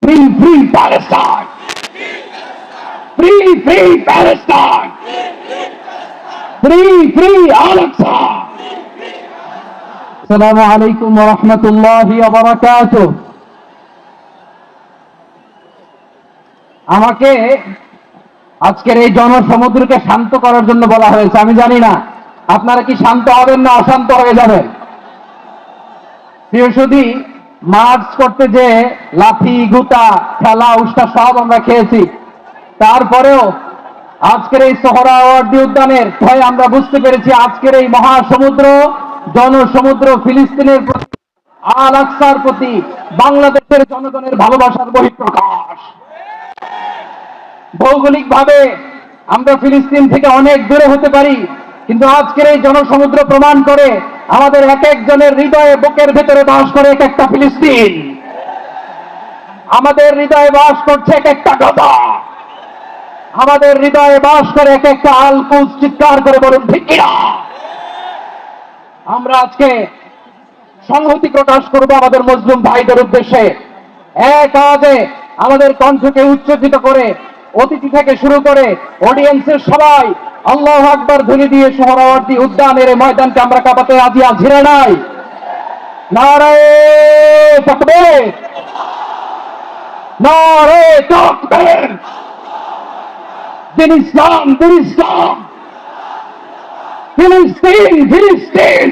Free, free Palestine! Free, free Palestine! Free, free Al-Aqsa! Assalamu alaikum wa rahmatullahi wa barakatuh. আমাকে আজকের এই জনসমুদ্রকে শান্ত করার জন্য বলা হয়েছে। আমি জানি না আপনারা কি শান্ত হবেন না অশান্ত হয়ে যাবেন। প্রিয় সুধী, মার্চ করতে যে লাঠি গুতা খেলা উষ্টা সব আমরা খেয়েছি, তারপরেও আজকের এই সোহরাওয়ার্দী উদ্যানের ভয়ে আমরা বুঝতে পেরেছি আজকের এই মহাসমুদ্র জনসমুদ্র ফিলিস্তিনের প্রতি, আল আকসার প্রতি বাংলাদেশের জনগণের ভালোবাসার বহিঃপ্রকাশ। ভৌগোলিকভাবে আমরা ফিলিস্তিন থেকে অনেক দূরে হতে পারি, কিন্তু আজকের এই জনসমুদ্র প্রমাণ করে আমাদের এক একজনের হৃদয়ে বুকের ভেতরে বাস করে এক একটা ফিলিস্তিন। আমাদের হৃদয়ে বাস করছে এক একটা গাজা, আমাদের হৃদয়ে বাস করে এক একটা আল কুদস। চিৎকার করে বলুন ঠিক কিনা? আমরা আজকে সংহতি প্রকাশ করব আমাদের মুসলিম ভাইদের উদ্দেশ্যে। এক আওয়াজে আমাদের কণ্ঠকে উচ্চকিত করে অতিথি থেকে শুরু করে অডিয়েন্সের সবাই আল্লাহু আকবার ধ্বনি দিয়ে সোহরাওয়ার্দী উদ্যানের এই ময়দানকে আমরা কাঁপাতে রাজি আছি না নাই? নারায়ে তাকবীর, নারায়ে তাকবীর। দিন ইসলাম, দিন ইসলাম। ফিলিস্তিন, ফিলিস্তিন।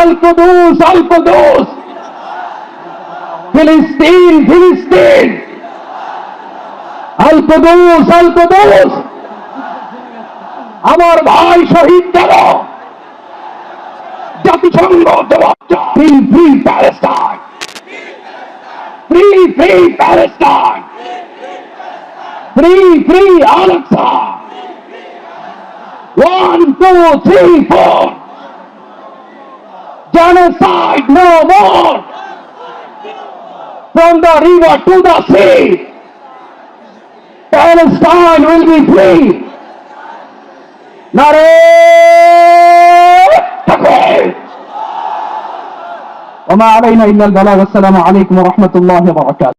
আল কুদুস, আল কুদুস। ফিলিস্তিন, ফিলিস্তিন। আল কুদুস, আল কুদুস। আমার ভাই শহীদ কেন? জাতিসংঘ জবাব চায়। Free, free Palestine. Free, free Palestine. Free, free Al Aqsa. 1, 2, 3, 4. Genocide no more. From the river to the sea, Palestine will be free. নারায়ে তাকবীর। ওয়া মা আলাইনা ইল্লাল বালাগ। আসসালামু আলাইকুম ওয়া রাহমাতুল্লাহি ওয়া বারাকাতুহু।